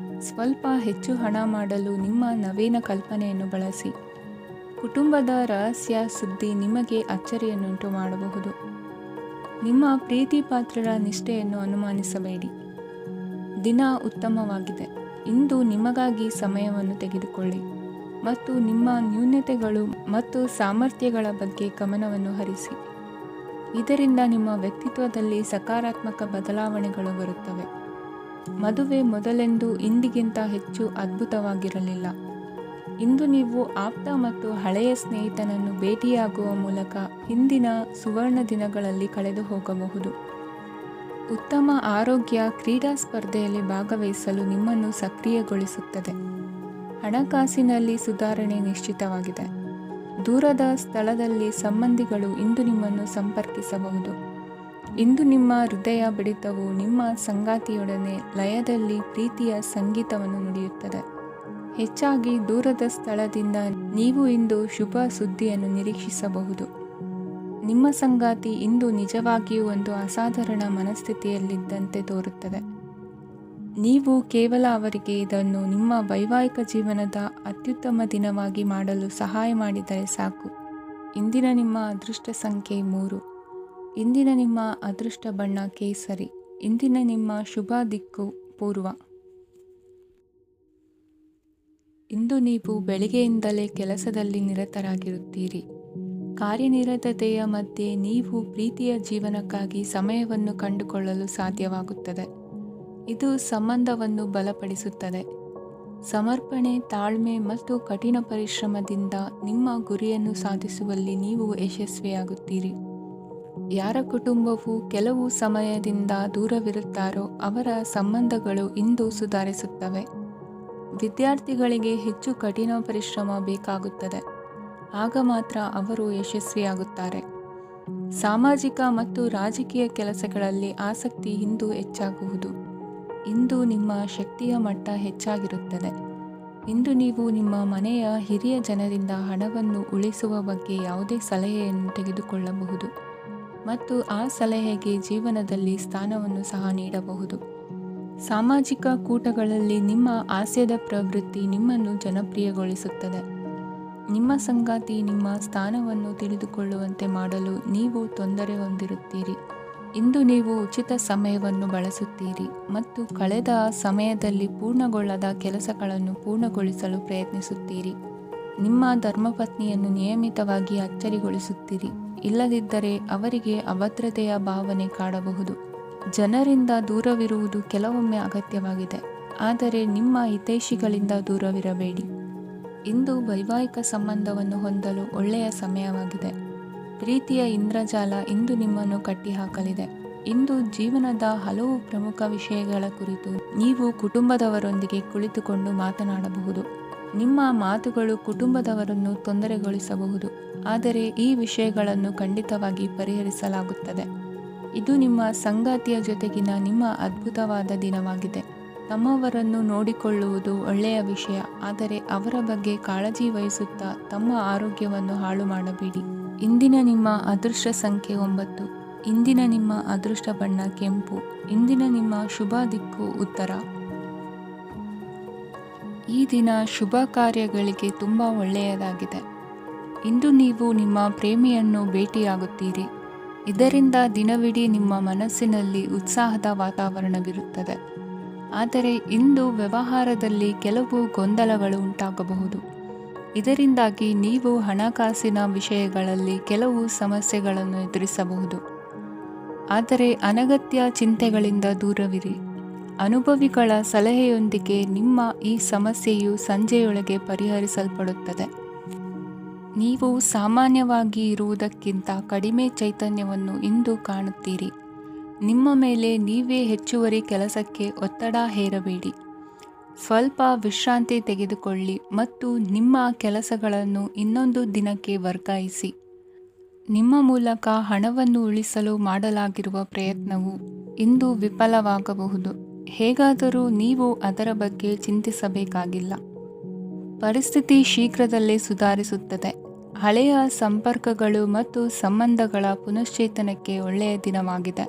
ಸ್ವಲ್ಪ ಹೆಚ್ಚು ಹಣ ಮಾಡಲು ನಿಮ್ಮ ನವೀನ ಕಲ್ಪನೆಯನ್ನು ಬಳಸಿ. ಕುಟುಂಬದ ರಹಸ್ಯ ಸುದ್ದಿ ನಿಮಗೆ ಅಚ್ಚರಿಯನ್ನುಂಟು ಮಾಡಬಹುದು. ನಿಮ್ಮ ಪ್ರೀತಿ ಪಾತ್ರರ ನಿಷ್ಠೆಯನ್ನು ಅನುಮಾನಿಸಬೇಡಿ. ದಿನ ಉತ್ತಮವಾಗಿದೆ. ಇಂದು ನಿಮಗಾಗಿ ಸಮಯವನ್ನು ತೆಗೆದುಕೊಳ್ಳಿ ಮತ್ತು ನಿಮ್ಮ ನ್ಯೂನತೆಗಳು ಮತ್ತು ಸಾಮರ್ಥ್ಯಗಳ ಬಗ್ಗೆ ಗಮನವನ್ನು ಹರಿಸಿ. ಇದರಿಂದ ನಿಮ್ಮ ವ್ಯಕ್ತಿತ್ವದಲ್ಲಿ ಸಕಾರಾತ್ಮಕ ಬದಲಾವಣೆಗಳು ಬರುತ್ತವೆ. ಮದುವೆ ಮೊದಲೆಂದು ಇಂದಿಗಿಂತ ಹೆಚ್ಚು ಅದ್ಭುತವಾಗಿರಲಿಲ್ಲ. ಇಂದು ನೀವು ಆಪ್ತ ಮತ್ತು ಹಳೆಯ ಸ್ನೇಹಿತನನ್ನು ಭೇಟಿಯಾಗುವ ಮೂಲಕ ಹಿಂದಿನ ಸುವರ್ಣ ದಿನಗಳಲ್ಲಿ ಕಳೆದು ಹೋಗಬಹುದು. ಉತ್ತಮ ಆರೋಗ್ಯ ಕ್ರೀಡಾ ಸ್ಪರ್ಧೆಯಲ್ಲಿ ಭಾಗವಹಿಸಲು ನಿಮ್ಮನ್ನು ಸಕ್ರಿಯಗೊಳಿಸುತ್ತದೆ. ಹಣಕಾಸಿನಲ್ಲಿ ಸುಧಾರಣೆ ನಿಶ್ಚಿತವಾಗಿದೆ. ದೂರದ ಸ್ಥಳದಲ್ಲಿ ಸಂಬಂಧಿಗಳು ಇಂದು ನಿಮ್ಮನ್ನು ಸಂಪರ್ಕಿಸಬಹುದು. ಇಂದು ನಿಮ್ಮ ಹೃದಯ ಬಡಿತವು ನಿಮ್ಮ ಸಂಗಾತಿಯೊಡನೆ ಲಯದಲ್ಲಿ ಪ್ರೀತಿಯ ಸಂಗೀತವನ್ನು ನುಡಿಯುತ್ತದೆ. ಹೆಚ್ಚಾಗಿ ದೂರದ ಸ್ಥಳದಿಂದ ನೀವು ಇಂದು ಶುಭ ಸುದ್ದಿಯನ್ನು ನಿರೀಕ್ಷಿಸಬಹುದು. ನಿಮ್ಮ ಸಂಗಾತಿ ಇಂದು ನಿಜವಾಗಿಯೂ ಒಂದು ಅಸಾಧಾರಣ ಮನಸ್ಥಿತಿಯಲ್ಲಿದ್ದಂತೆ ತೋರುತ್ತದೆ. ನೀವು ಕೇವಲ ಅವರಿಗೆ ಇದನ್ನು ನಿಮ್ಮ ವೈವಾಹಿಕ ಜೀವನದ ಅತ್ಯುತ್ತಮ ದಿನವಾಗಿ ಮಾಡಲು ಸಹಾಯ ಮಾಡಿದರೆ ಸಾಕು. ಇಂದಿನ ನಿಮ್ಮ ಅದೃಷ್ಟ ಸಂಖ್ಯೆ 3. ಇಂದಿನ ನಿಮ್ಮ ಅದೃಷ್ಟ ಬಣ್ಣ ಕೇಸರಿ. ಇಂದಿನ ನಿಮ್ಮ ಶುಭ ದಿಕ್ಕು ಪೂರ್ವ. ಇಂದು ನೀವು ಬೆಳಿಗ್ಗೆಯಿಂದಲೇ ಕೆಲಸದಲ್ಲಿ ನಿರತರಾಗಿರುತ್ತೀರಿ. ಕಾರ್ಯನಿರತತೆಯ ಮಧ್ಯೆ ನೀವು ಪ್ರೀತಿಯ ಜೀವನಕ್ಕಾಗಿ ಸಮಯವನ್ನು ಕಂಡುಕೊಳ್ಳಲು ಸಾಧ್ಯವಾಗುತ್ತದೆ. ಇದು ಸಂಬಂಧವನ್ನು ಬಲಪಡಿಸುತ್ತದೆ. ಸಮರ್ಪಣೆ, ತಾಳ್ಮೆ ಮತ್ತು ಕಠಿಣ ಪರಿಶ್ರಮದಿಂದ ನಿಮ್ಮ ಗುರಿಯನ್ನು ಸಾಧಿಸುವಲ್ಲಿ ನೀವು ಯಶಸ್ವಿಯಾಗುತ್ತೀರಿ. ಯಾರ ಕುಟುಂಬವು ಕೆಲವು ಸಮಯದಿಂದ ದೂರವಿರುತ್ತಾರೋ ಅವರ ಸಂಬಂಧಗಳು ಇಂದು ಸುಧಾರಿಸುತ್ತವೆ. ವಿದ್ಯಾರ್ಥಿಗಳಿಗೆ ಹೆಚ್ಚು ಕಠಿಣ ಪರಿಶ್ರಮ ಬೇಕಾಗುತ್ತದೆ. ಆಗ ಮಾತ್ರ ಅವರು ಯಶಸ್ವಿಯಾಗುತ್ತಾರೆ. ಸಾಮಾಜಿಕ ಮತ್ತು ರಾಜಕೀಯ ಕೆಲಸಗಳಲ್ಲಿ ಆಸಕ್ತಿ ಇಂದು ಹೆಚ್ಚಾಗುವುದು. ಇಂದು ನಿಮ್ಮ ಶಕ್ತಿಯ ಮಟ್ಟ ಹೆಚ್ಚಾಗಿರುತ್ತದೆ. ಇಂದು ನೀವು ನಿಮ್ಮ ಮನೆಯ ಹಿರಿಯ ಜನರಿಂದ ಹಣವನ್ನು ಉಳಿಸುವ ಬಗ್ಗೆ ಯಾವುದೇ ಸಲಹೆಯನ್ನು ತೆಗೆದುಕೊಳ್ಳಬಹುದು ಮತ್ತು ಆ ಸಲಹೆಗೆ ಜೀವನದಲ್ಲಿ ಸ್ಥಾನವನ್ನು ಸಹ ನೀಡಬಹುದು. ಸಾಮಾಜಿಕ ಕೂಟಗಳಲ್ಲಿ ನಿಮ್ಮ ಹಾಸ್ಯದ ಪ್ರವೃತ್ತಿ ನಿಮ್ಮನ್ನು ಜನಪ್ರಿಯಗೊಳಿಸುತ್ತದೆ. ನಿಮ್ಮ ಸಂಗಾತಿ ನಿಮ್ಮ ಸ್ಥಾನವನ್ನು ತಿಳಿದುಕೊಳ್ಳುವಂತೆ ಮಾಡಲು ನೀವು ತೊಂದರೆ ಹೊಂದಿರುತ್ತೀರಿ. ಇಂದು ನೀವು ಉಚಿತ ಸಮಯವನ್ನು ಬಳಸುತ್ತೀರಿ ಮತ್ತು ಕಳೆದ ಸಮಯದಲ್ಲಿ ಪೂರ್ಣಗೊಳ್ಳದ ಕೆಲಸಗಳನ್ನು ಪೂರ್ಣಗೊಳಿಸಲು ಪ್ರಯತ್ನಿಸುತ್ತೀರಿ. ನಿಮ್ಮ ಧರ್ಮಪತ್ನಿಯನ್ನು ನಿಯಮಿತವಾಗಿ ಅಚ್ಚರಿಗೊಳಿಸುತ್ತೀರಿ. ಇಲ್ಲದಿದ್ದರೆ ಅವರಿಗೆ ಅಭದ್ರತೆಯ ಭಾವನೆ ಕಾಡಬಹುದು. ಜನರಿಂದ ದೂರವಿರುವುದು ಕೆಲವೊಮ್ಮೆ ಅಗತ್ಯವಾಗಿದೆ, ಆದರೆ ನಿಮ್ಮ ಹಿತೈಷಿಗಳಿಂದ ದೂರವಿರಬೇಡಿ. ಇಂದು ವೈವಾಹಿಕ ಸಂಬಂಧವನ್ನು ಹೊಂದಲು ಒಳ್ಳೆಯ ಸಮಯವಾಗಿದೆ. ಪ್ರೀತಿಯ ಇಂದ್ರಜಾಲ ಇಂದು ನಿಮ್ಮನ್ನು ಕಟ್ಟಿಹಾಕಲಿದೆ. ಇಂದು ಜೀವನದ ಹಲವು ಪ್ರಮುಖ ವಿಷಯಗಳ ಕುರಿತು ನೀವು ಕುಟುಂಬದವರೊಂದಿಗೆ ಕುಳಿತುಕೊಂಡು ಮಾತನಾಡಬಹುದು. ನಿಮ್ಮ ಮಾತುಗಳು ಕುಟುಂಬದವರನ್ನು ತೊಂದರೆಗೊಳಿಸಬಹುದು, ಆದರೆ ಈ ವಿಷಯಗಳನ್ನು ಖಂಡಿತವಾಗಿ ಪರಿಹರಿಸಲಾಗುತ್ತದೆ. ಇದು ನಿಮ್ಮ ಸಂಗಾತಿಯ ಜೊತೆಗಿನ ನಿಮ್ಮ ಅದ್ಭುತವಾದ ದಿನವಾಗಿದೆ. ತಮ್ಮವರನ್ನು ನೋಡಿಕೊಳ್ಳುವುದು ಒಳ್ಳೆಯ ವಿಷಯ, ಆದರೆ ಅವರ ಬಗ್ಗೆ ಕಾಳಜಿ ವಹಿಸುತ್ತಾ ತಮ್ಮ ಆರೋಗ್ಯವನ್ನು ಹಾಳು ಮಾಡಬೇಡಿ. ಇಂದಿನ ನಿಮ್ಮ ಅದೃಷ್ಟ ಸಂಖ್ಯೆ 9. ಇಂದಿನ ನಿಮ್ಮ ಅದೃಷ್ಟ ಬಣ್ಣ ಕೆಂಪು. ಇಂದಿನ ನಿಮ್ಮ ಶುಭ ದಿಕ್ಕು ಉತ್ತರ. ಈ ದಿನ ಶುಭ ಕಾರ್ಯಗಳಿಗೆ ತುಂಬ ಒಳ್ಳೆಯದಾಗಿದೆ. ಇಂದು ನೀವು ನಿಮ್ಮ ಪ್ರೇಮಿಯನ್ನು ಭೇಟಿಯಾಗುತ್ತೀರಿ. ಇದರಿಂದ ದಿನವಿಡೀ ನಿಮ್ಮ ಮನಸ್ಸಿನಲ್ಲಿ ಉತ್ಸಾಹದ ವಾತಾವರಣವಿರುತ್ತದೆ. ಆದರೆ ಇಂದು ವ್ಯವಹಾರದಲ್ಲಿ ಕೆಲವು ಗೊಂದಲಗಳು ಉಂಟಾಗಬಹುದು. ಇದರಿಂದಾಗಿ ನೀವು ಹಣಕಾಸಿನ ವಿಷಯಗಳಲ್ಲಿ ಕೆಲವು ಸಮಸ್ಯೆಗಳನ್ನು ಎದುರಿಸಬಹುದು. ಆದರೆ ಅನಗತ್ಯ ಚಿಂತೆಗಳಿಂದ ದೂರವಿರಿ. ಅನುಭವಿಗಳ ಸಲಹೆಯೊಂದಿಗೆ ನಿಮ್ಮ ಈ ಸಮಸ್ಯೆಯು ಸಂಜೆಯೊಳಗೆ ಪರಿಹರಿಸಲ್ಪಡುತ್ತದೆ. ನೀವು ಸಾಮಾನ್ಯವಾಗಿ ಇರುವುದಕ್ಕಿಂತ ಕಡಿಮೆ ಚೈತನ್ಯವನ್ನು ಇಂದು ಕಾಣುತ್ತೀರಿ. ನಿಮ್ಮ ಮೇಲೆ ನೀವೇ ಹೆಚ್ಚುವರಿ ಕೆಲಸಕ್ಕೆ ಒತ್ತಡ ಹೇರಬೇಡಿ. ಸ್ವಲ್ಪ ವಿಶ್ರಾಂತಿ ತೆಗೆದುಕೊಳ್ಳಿ ಮತ್ತು ನಿಮ್ಮ ಕೆಲಸಗಳನ್ನು ಇನ್ನೊಂದು ದಿನಕ್ಕೆ ವರ್ಗಾಯಿಸಿ. ನಿಮ್ಮ ಮೂಲಕ ಹಣವನ್ನು ಉಳಿಸಲು ಮಾಡಲಾಗಿರುವ ಪ್ರಯತ್ನವು ಇಂದು ವಿಫಲವಾಗಬಹುದು. ಹೇಗಾದರೂ ನೀವು ಅದರ ಬಗ್ಗೆ ಚಿಂತಿಸಬೇಕಾಗಿಲ್ಲ. ಪರಿಸ್ಥಿತಿ ಶೀಘ್ರದಲ್ಲೇ ಸುಧಾರಿಸುತ್ತದೆ. ಹಳೆಯ ಸಂಪರ್ಕಗಳು ಮತ್ತು ಸಂಬಂಧಗಳ ಪುನಶ್ಚೇತನಕ್ಕೆ ಒಳ್ಳೆಯ ದಿನವಾಗಿದೆ.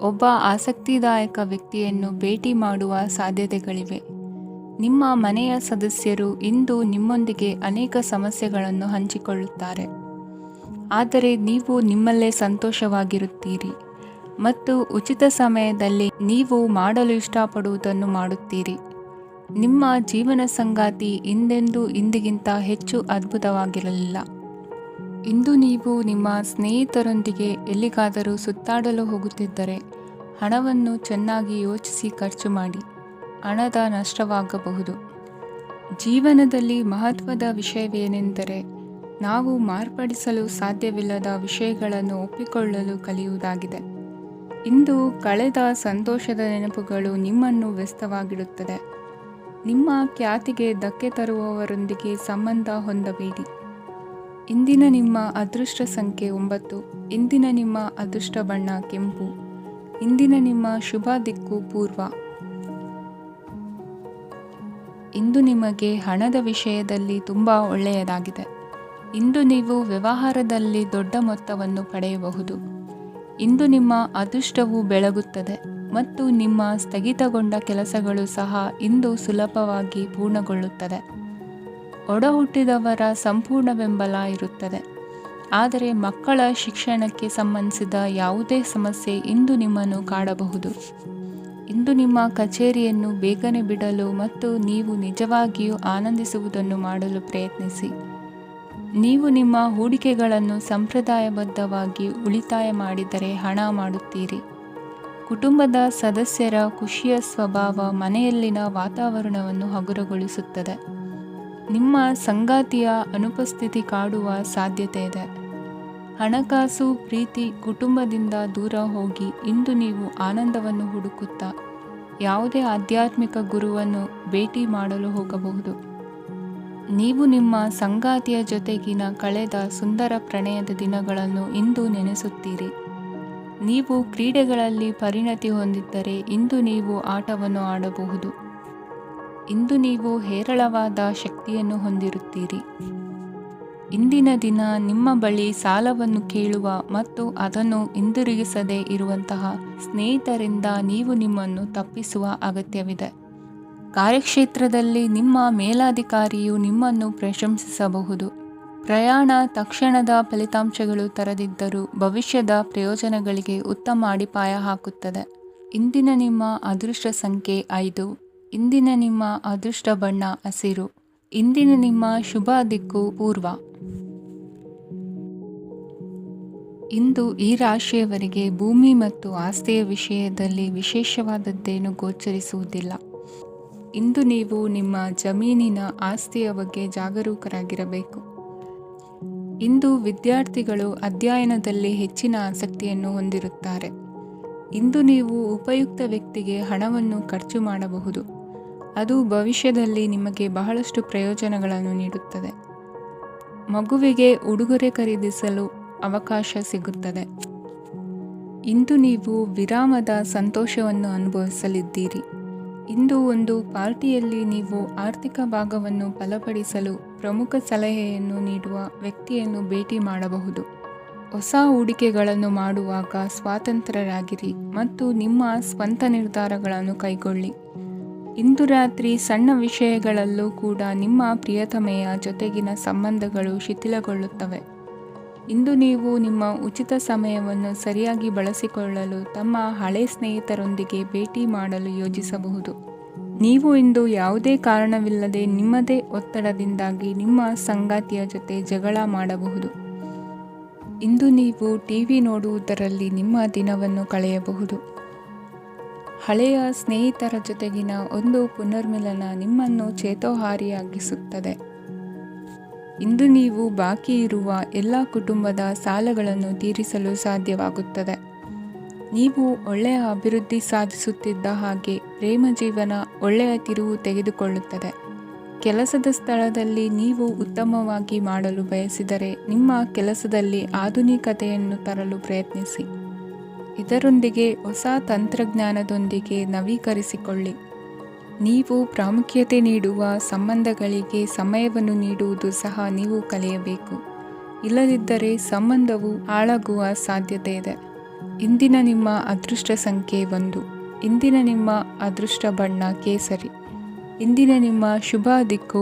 ಒಬ್ಬ ಆಸಕ್ತಿದಾಯಕ ವ್ಯಕ್ತಿಯನ್ನು ಭೇಟಿ ಮಾಡುವ ಸಾಧ್ಯತೆಗಳಿವೆ. ನಿಮ್ಮ ಮನೆಯ ಸದಸ್ಯರು ಇಂದು ನಿಮ್ಮೊಂದಿಗೆ ಅನೇಕ ಸಮಸ್ಯೆಗಳನ್ನು ಹಂಚಿಕೊಳ್ಳುತ್ತಾರೆ, ಆದರೆ ನೀವು ನಿಮ್ಮಲ್ಲೇ ಸಂತೋಷವಾಗಿರುತ್ತೀರಿ ಮತ್ತು ಉಚಿತ ಸಮಯದಲ್ಲಿ ನೀವು ಮಾಡಲು ಇಷ್ಟಪಡುವುದನ್ನು ಮಾಡುತ್ತೀರಿ. ನಿಮ್ಮ ಜೀವನ ಸಂಗಾತಿ ಇಂದೆಂದೂ ಇಂದಿಗಿಂತ ಹೆಚ್ಚು ಅದ್ಭುತವಾಗಿರಲಿಲ್ಲ. ಇಂದು ನೀವು ನಿಮ್ಮ ಸ್ನೇಹಿತರೊಂದಿಗೆ ಎಲ್ಲಿಗಾದರೂ ಸುತ್ತಾಡಲು ಹೋಗುತ್ತಿದ್ದರೆ ಹಣವನ್ನು ಚೆನ್ನಾಗಿ ಯೋಚಿಸಿ ಖರ್ಚು ಮಾಡಿ. ಹಣದ ನಷ್ಟವಾಗಬಹುದು. ಜೀವನದಲ್ಲಿ ಮಹತ್ವದ ವಿಷಯವೇನೆಂದರೆ ನಾವು ಮಾರ್ಪಡಿಸಲು ಸಾಧ್ಯವಿಲ್ಲದ ವಿಷಯಗಳನ್ನು ಒಪ್ಪಿಕೊಳ್ಳಲು ಕಲಿಯುವುದಾಗಿದೆ. ಇಂದು ಕಳೆದ ಸಂತೋಷದ ನೆನಪುಗಳು ನಿಮ್ಮನ್ನು ವ್ಯಸ್ತವಾಗಿಡುತ್ತದೆ. ನಿಮ್ಮ ಖ್ಯಾತಿಗೆ ಧಕ್ಕೆ ತರುವವರೊಂದಿಗೆ ಸಂಬಂಧ ಹೊಂದಬೇಡಿ. ಇಂದಿನ ನಿಮ್ಮ ಅದೃಷ್ಟ ಸಂಖ್ಯೆ 9. ಇಂದಿನ ನಿಮ್ಮ ಅದೃಷ್ಟ ಬಣ್ಣ ಕೆಂಪು. ಇಂದಿನ ನಿಮ್ಮ ಶುಭ ದಿಕ್ಕು ಪೂರ್ವ. ಇಂದು ನಿಮಗೆ ಹಣದ ವಿಷಯದಲ್ಲಿ ತುಂಬ ಒಳ್ಳೆಯದಾಗಿದೆ. ಇಂದು ನೀವು ವ್ಯವಹಾರದಲ್ಲಿ ದೊಡ್ಡ ಮೊತ್ತವನ್ನು ಪಡೆಯಬಹುದು. ಇಂದು ನಿಮ್ಮ ಅದೃಷ್ಟವು ಬೆಳಗುತ್ತದೆ ಮತ್ತು ನಿಮ್ಮ ಸ್ಥಗಿತಗೊಂಡ ಕೆಲಸಗಳು ಸಹ ಇಂದು ಸುಲಭವಾಗಿ ಪೂರ್ಣಗೊಳ್ಳುತ್ತದೆ. ಒಡಹುಟ್ಟಿದವರ ಸಂಪೂರ್ಣ ಬೆಂಬಲ ಇರುತ್ತದೆ. ಆದರೆ ಮಕ್ಕಳ ಶಿಕ್ಷಣಕ್ಕೆ ಸಂಬಂಧಿಸಿದ ಯಾವುದೇ ಸಮಸ್ಯೆ ಇಂದು ನಿಮ್ಮನ್ನು ಕಾಡಬಹುದು. ಇಂದು ನಿಮ್ಮ ಕಚೇರಿಯನ್ನು ಬೇಗನೆ ಬಿಡಲು ಮತ್ತು ನೀವು ನಿಜವಾಗಿಯೂ ಆನಂದಿಸುವುದನ್ನು ಮಾಡಲು ಪ್ರಯತ್ನಿಸಿ. ನೀವು ನಿಮ್ಮ ಹೂಡಿಕೆಗಳನ್ನು ಸಂಪ್ರದಾಯಬದ್ಧವಾಗಿ ಉಳಿತಾಯ ಮಾಡಿದರೆ ಹಣ ಮಾಡುತ್ತೀರಿ. ಕುಟುಂಬದ ಸದಸ್ಯರ ಖುಷಿಯ ಸ್ವಭಾವ ಮನೆಯಲ್ಲಿನ ವಾತಾವರಣವನ್ನು ಹಗುರಗೊಳಿಸುತ್ತದೆ. ನಿಮ್ಮ ಸಂಗಾತಿಯ ಅನುಪಸ್ಥಿತಿ ಕಾಡುವ ಸಾಧ್ಯತೆ ಇದೆ. ಹಣಕಾಸು, ಪ್ರೀತಿ, ಕುಟುಂಬದಿಂದ ದೂರ ಹೋಗಿ ಇಂದು ನೀವು ಆನಂದವನ್ನು ಹುಡುಕುತ್ತಾ ಯಾವುದೇ ಆಧ್ಯಾತ್ಮಿಕ ಗುರುವನ್ನು ಭೇಟಿ ಮಾಡಲು ಹೋಗಬಹುದು. ನೀವು ನಿಮ್ಮ ಸಂಗಾತಿಯ ಜೊತೆಗಿನ ಕಳೆದ ಸುಂದರ ಪ್ರಣಯದ ದಿನಗಳನ್ನು ಇಂದು ನೆನೆಸುತ್ತೀರಿ. ನೀವು ಕ್ರೀಡೆಗಳಲ್ಲಿ ಪರಿಣತಿ ಹೊಂದಿದ್ದರೆ ಇಂದು ನೀವು ಆಟವನ್ನು ಆಡಬಹುದು. ಇಂದು ನೀವು ಹೇರಳವಾದ ಶಕ್ತಿಯನ್ನು ಹೊಂದಿರುತ್ತೀರಿ. ಇಂದಿನ ದಿನ ನಿಮ್ಮ ಬಳಿ ಸಾಲವನ್ನು ಕೇಳುವ ಮತ್ತು ಅದನ್ನು ಹಿಂದಿರುಗಿಸದೇ ಇರುವಂತಹ ಸ್ನೇಹಿತರಿಂದ ನೀವು ನಿಮ್ಮನ್ನು ತಪ್ಪಿಸುವ ಅಗತ್ಯವಿದೆ. ಕಾರ್ಯಕ್ಷೇತ್ರದಲ್ಲಿ ನಿಮ್ಮ ಮೇಲಾಧಿಕಾರಿಯು ನಿಮ್ಮನ್ನು ಪ್ರಶಂಸಿಸಬಹುದು. ಪ್ರಯಾಣ ತಕ್ಷಣದ ಫಲಿತಾಂಶಗಳು ತರದಿದ್ದರೂ ಭವಿಷ್ಯದ ಪ್ರಯೋಜನಗಳಿಗೆ ಉತ್ತಮ ಅಡಿಪಾಯ ಹಾಕುತ್ತದೆ. ಇಂದಿನ ನಿಮ್ಮ ಅದೃಷ್ಟ ಸಂಖ್ಯೆ 5. ಇಂದಿನ ನಿಮ್ಮ ಅದೃಷ್ಟ ಬಣ್ಣ ಹಸಿರು. ಇಂದಿನ ನಿಮ್ಮ ಶುಭ ದಿಕ್ಕು ಪೂರ್ವ. ಇಂದು ಈ ರಾಶಿಯವರಿಗೆ ಭೂಮಿ ಮತ್ತು ಆಸ್ತಿಯ ವಿಷಯದಲ್ಲಿ ವಿಶೇಷವಾದದ್ದೇನು ಗೋಚರಿಸುವುದಿಲ್ಲ. ಇಂದು ನೀವು ನಿಮ್ಮ ಜಮೀನಿನ ಆಸ್ತಿಯ ಬಗ್ಗೆ ಜಾಗರೂಕರಾಗಿರಬೇಕು. ಇಂದು ವಿದ್ಯಾರ್ಥಿಗಳು ಅಧ್ಯಯನದಲ್ಲಿ ಹೆಚ್ಚಿನ ಆಸಕ್ತಿಯನ್ನು ಹೊಂದಿರುತ್ತಾರೆ. ಇಂದು ನೀವು ಉಪಯುಕ್ತ ವ್ಯಕ್ತಿಗೆ ಹಣವನ್ನು ಖರ್ಚು ಮಾಡಬಹುದು. ಅದು ಭವಿಷ್ಯದಲ್ಲಿ ನಿಮಗೆ ಬಹಳಷ್ಟು ಪ್ರಯೋಜನಗಳನ್ನು ನೀಡುತ್ತದೆ. ಮಗುವಿಗೆ ಉಡುಗೊರೆ ಖರೀದಿಸಲು ಅವಕಾಶ ಸಿಗುತ್ತದೆ. ಇಂದು ನೀವು ವಿರಾಮದ ಸಂತೋಷವನ್ನು ಅನುಭವಿಸಲಿದ್ದೀರಿ. ಇಂದು ಒಂದು ಪಾರ್ಟಿಯಲ್ಲಿ ನೀವು ಆರ್ಥಿಕ ಭಾಗವನ್ನು ಬಲಪಡಿಸಲು ಪ್ರಮುಖ ಸಲಹೆಯನ್ನು ನೀಡುವ ವ್ಯಕ್ತಿಯನ್ನು ಭೇಟಿ ಮಾಡಬಹುದು. ಹೊಸ ಹೂಡಿಕೆಗಳನ್ನು ಮಾಡುವಾಗ ಸ್ವಾತಂತ್ರ್ಯರಾಗಿರಿ ಮತ್ತು ನಿಮ್ಮ ಸ್ವಂತ ನಿರ್ಧಾರಗಳನ್ನು ಕೈಗೊಳ್ಳಿ. ಇಂದು ರಾತ್ರಿ ಸಣ್ಣ ವಿಷಯಗಳಲ್ಲೂ ಕೂಡ ನಿಮ್ಮ ಪ್ರಿಯತಮೆಯ ಜೊತೆಗಿನ ಸಂಬಂಧಗಳು ಶಿಥಿಲಗೊಳ್ಳುತ್ತವೆ. ಇಂದು ನೀವು ನಿಮ್ಮ ಉಚಿತ ಸಮಯವನ್ನು ಸರಿಯಾಗಿ ಬಳಸಿಕೊಳ್ಳಲು ತಮ್ಮ ಹಳೆ ಸ್ನೇಹಿತರೊಂದಿಗೆ ಭೇಟಿ ಮಾಡಲು ಯೋಜಿಸಬಹುದು. ನೀವು ಇಂದು ಯಾವುದೇ ಕಾರಣವಿಲ್ಲದೆ ನಿಮ್ಮದೇ ಒತ್ತಡದಿಂದಾಗಿ ನಿಮ್ಮ ಸಂಗಾತಿಯ ಜೊತೆ ಜಗಳ ಮಾಡಬಹುದು. ಇಂದು ನೀವು ಟಿವಿ ನೋಡುವುದರಲ್ಲಿ ನಿಮ್ಮ ದಿನವನ್ನು ಕಳೆಯಬಹುದು. ಹಳೆಯ ಸ್ನೇಹಿತರ ಜೊತೆಗಿನ ಒಂದು ಪುನರ್ಮಿಲನ ನಿಮ್ಮನ್ನು ಚೇತೋಹಾರಿಯಾಗಿಸುತ್ತದೆ. ಇಂದು ನೀವು ಬಾಕಿ ಇರುವ ಎಲ್ಲ ಕುಟುಂಬದ ಸಾಲಗಳನ್ನು ತೀರಿಸಲು ಸಾಧ್ಯವಾಗುತ್ತದೆ. ನೀವು ಒಳ್ಳೆಯ ಅಭಿವೃದ್ಧಿ ಸಾಧಿಸುತ್ತಿದ್ದ ಹಾಗೆ ಪ್ರೇಮ ಜೀವನ ಒಳ್ಳೆಯ ತಿರುವು ತೆಗೆದುಕೊಳ್ಳುತ್ತದೆ. ಕೆಲಸದ ಸ್ಥಳದಲ್ಲಿ ನೀವು ಉತ್ತಮವಾಗಿ ಮಾಡಲು ಬಯಸಿದರೆ ನಿಮ್ಮ ಕೆಲಸದಲ್ಲಿ ಆಧುನಿಕತೆಯನ್ನು ತರಲು ಪ್ರಯತ್ನಿಸಿ. ಇದರೊಂದಿಗೆ ಹೊಸ ತಂತ್ರಜ್ಞಾನದೊಂದಿಗೆ ನವೀಕರಿಸಿಕೊಳ್ಳಿ. ನೀವು ಪ್ರಾಮುಖ್ಯತೆ ನೀಡುವ ಸಂಬಂಧಗಳಿಗೆ ಸಮಯವನ್ನು ನೀಡುವುದು ಸಹ ನೀವು ಕಲಿಯಬೇಕು. ಇಲ್ಲದಿದ್ದರೆ ಸಂಬಂಧವು ಹಾಳಾಗುವ ಸಾಧ್ಯತೆ ಇದೆ. ಇಂದಿನ ನಿಮ್ಮ ಅದೃಷ್ಟ ಸಂಖ್ಯೆ 1. ಇಂದಿನ ನಿಮ್ಮ ಅದೃಷ್ಟ ಬಣ್ಣ ಕೇಸರಿ. ಇಂದಿನ ನಿಮ್ಮ ಶುಭ ದಿಕ್ಕು